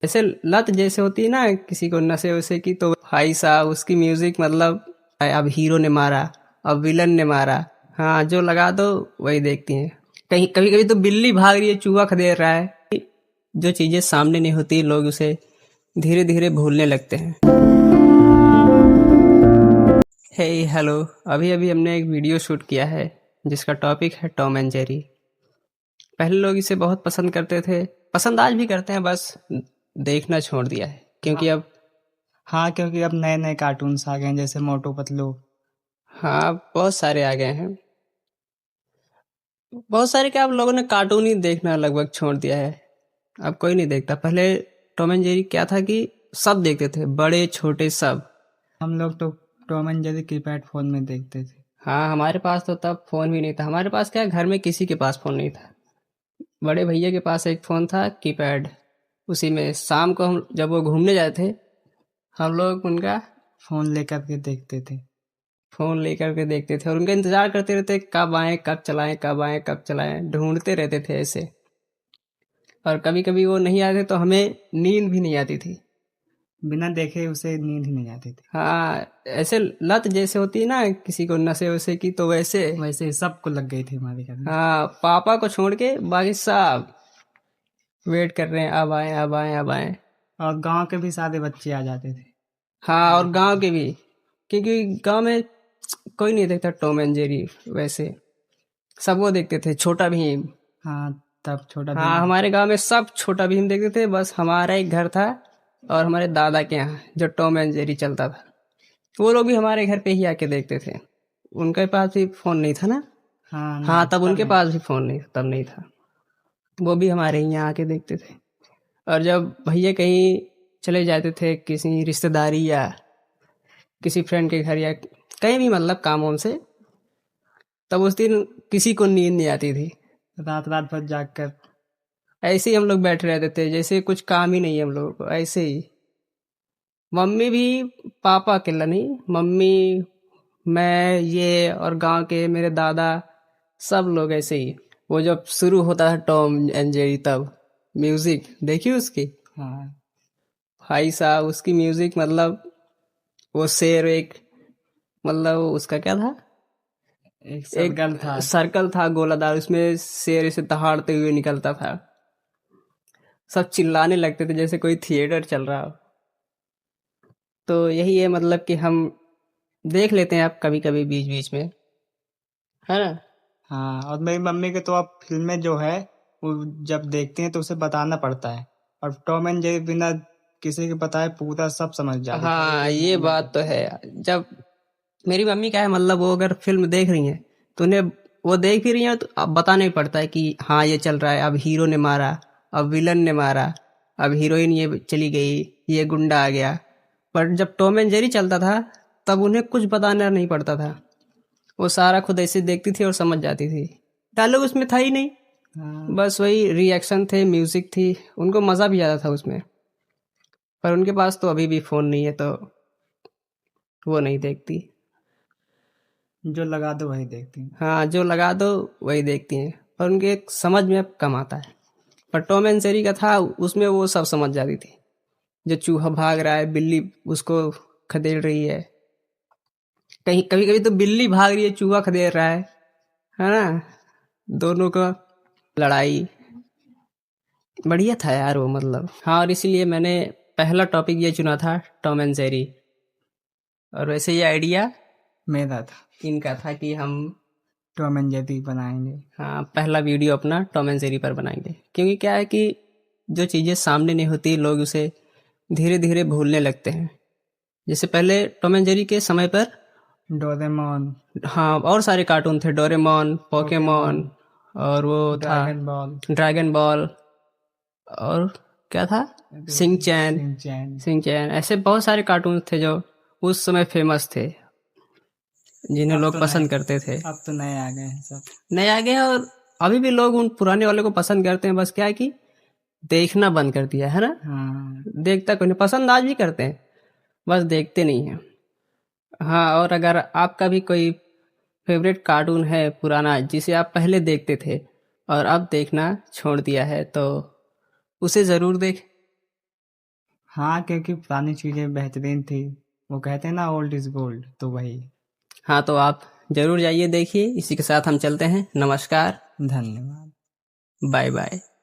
ऐसे लत जैसे होती है ना किसी को नशे वशे की, तो भाई साहब उसकी म्यूजिक मतलब अब हीरो ने मारा, अब विलन ने मारा, हाँ जो लगा दो वही देखती हैं। कहीं कभी कभी तो बिल्ली भाग रही है, चूहा खदेड़ रहा है। जो चीजें सामने नहीं होती लोग उसे धीरे धीरे भूलने लगते हैं। हे हेलो, अभी अभी हमने एक वीडियो शूट किया है जिसका टॉपिक है टॉम एंड जेरी। पहले लोग इसे बहुत पसंद करते थे, पसंद आज भी करते हैं, बस देखना छोड़ दिया है क्योंकि अब हाँ, क्योंकि अब नए नए कार्टून्स आ गए हैं जैसे मोटू पतलू। हाँ बहुत सारे आ गए हैं। बहुत सारे क्या, अब लोगों ने कार्टून ही देखना लगभग छोड़ दिया है। अब कोई नहीं देखता। पहले टॉम एंड जेरी क्या था कि सब देखते थे, बड़े छोटे सब। हम लोग तो Tom and Jerry keypad phone में देखते थे। हाँ हमारे पास तो तब फोन भी नहीं था। हमारे पास क्या, घर में किसी के पास फोन नहीं था। बड़े भैया के पास एक फ़ोन था कीपैड। उसी में शाम को हम जब वो घूमने जाते थे, हम लोग उनका फोन लेकर के देखते थे। फ़ोन लेकर के देखते थे और उनका इंतज़ार करते रहते, कब आएँ कब चलाएँ, कब आएँ कब चलाएँ, ढूंढते रहते थे ऐसे। और कभी कभी वो नहीं आते तो हमें नींद भी नहीं आती थी। बिना देखे उसे नींद ही नहीं आती थी। हाँ ऐसे लत जैसे होती है ना किसी को नशे वशे की, तो वैसे। वैसे ही सबको लग गई थी हमारे घर में। हाँ पापा को छोड़ के बाकी सब वेट कर रहे हैं, अब आए अब आए अब आए। और गांव के भी सारे बच्चे आ जाते थे। हाँ और गांव के भी, क्योंकि गांव में कोई नहीं देखता टॉम एंड जेरी वैसे। सब वो देखते थे, छोटा भीम। हाँ, तब छोटा हाँ भीम। हमारे गांव में सब छोटा भीम देखते थे। बस हमारा एक घर था और हमारे दादा के यहाँ जो टॉम एंड जेरी चलता था। वो लोग भी हमारे घर पे ही आके देखते थे। उनके पास भी फोन नहीं था ना। हाँ, हाँ नहीं तब तब उनके नहीं। पास भी फोन नहीं, तब नहीं था। वो भी हमारे ही यहाँ आके देखते थे। और जब भैया कहीं चले जाते थे किसी रिश्तेदारी या किसी फ्रेंड के घर या कहीं भी, मतलब काम वाम से, तब उस दिन किसी को नींद नहीं आती थी। रात रात भर जाग कर। ऐसे ही हम लोग बैठे रहते थे जैसे कुछ काम ही नहीं है हम लोगों को, ऐसे ही। मम्मी भी, पापा अकेला नहीं, मम्मी, मैं, ये और गांव के मेरे दादा, सब लोग ऐसे ही। वो जब शुरू होता है टॉम एंड जेरी, तब म्यूजिक देखी उसकी, हाँ, भाई साहब उसकी म्यूजिक मतलब, वो शेर एक, मतलब उसका क्या था, एक एक सर्कल था। सर्कल था गोलादार, उसमें शेर इसे दहाड़ते हुए निकलता था। सब चिल्लाने लगते थे जैसे कोई थिएटर चल रहा हो। तो यही है मतलब कि हम देख लेते हैं अब कभी कभी बीच बीच में, है ना। हाँ, और मेरी मम्मी के तो अब फिल्में जो है वो जब देखती हैं तो उसे बताना पड़ता है। और टॉम एंड जेरी बिना किसी के बताए पूरा सब समझ जाती थी। हाँ ये बात तो है। जब मेरी मम्मी क्या है, मतलब वो अगर फिल्म देख रही हैं तो उन्हें, वो देख भी रही हैं तो अब बताना ही पड़ता है कि हाँ ये चल रहा है, अब हीरो ने मारा, अब विलन ने मारा, अब हीरोइन ये चली गई, ये गुंडा आ गया। पर जब टॉम एंड जेरी चलता था तब उन्हें कुछ बताना नहीं पड़ता था। वो सारा खुद ऐसे देखती थी और समझ जाती थी। डायलॉग उसमें था ही नहीं, हाँ, बस वही रिएक्शन थे, म्यूजिक थी। उनको मज़ा भी ज़्यादा था उसमें। पर उनके पास तो अभी भी फ़ोन नहीं है तो वो नहीं देखती। जो लगा दो वही देखती हैं। हाँ जो लगा दो वही देखती हैं। पर उनके एक समझ में अब कम आता है। पर टॉम एंड जेरी का था, उसमें वो सब समझ जाती थी। जो चूहा भाग रहा है, बिल्ली उसको खदेड़ रही है। कहीं कभी कभी तो बिल्ली भाग रही है, चूहा खदेड़ रहा है ना। दोनों का लड़ाई बढ़िया था यार वो, मतलब। हाँ और इसीलिए मैंने पहला टॉपिक ये चुना था, टॉम एंड जेरी। और वैसे ये आइडिया मेरा था इनका था कि हम, टॉम एंड जेरी बनाएंगे। हाँ पहला वीडियो अपना टॉम एंड जेरी पर बनाएंगे। क्योंकि क्या है कि जो चीज़ें सामने नहीं होती लोग उसे धीरे धीरे भूलने लगते हैं। जैसे पहले टॉम एंड जेरी के समय पर, डोरेमोन, हाँ और सारे कार्टून थे, डोरेमोन, पोकेमोन, पोकेमोन, और वो था ड्रैगन बॉल, ड्रैगन बॉल, और क्या था, सिंचैन। सिंचैन। सिंचैन, ऐसे बहुत सारे कार्टून थे जो उस समय फेमस थे, जिन्हें अब लोग तो नए पसंद करते थे। अब तो नए आ गए हैं सब। नए आ गए हैं और अभी भी लोग उन पुराने वाले को पसंद करते हैं। बस क्या है कि देखना बंद कर दिया है ना। हाँ, देखता कोई नहीं, पसंद आज भी करते हैं, बस देखते नहीं हैं। हाँ और अगर आपका भी कोई फेवरेट कार्टून है पुराना जिसे आप पहले देखते थे और अब देखना छोड़ दिया है, तो उसे ज़रूर देख हाँ, क्योंकि पुरानी चीजें बेहतरीन थी। वो कहते हैं ना, ओल्ड इज गोल्ड, तो वही। हाँ, तो आप जरूर जाइए देखिए। इसी के साथ हम चलते हैं। नमस्कार। धन्यवाद। Bye bye.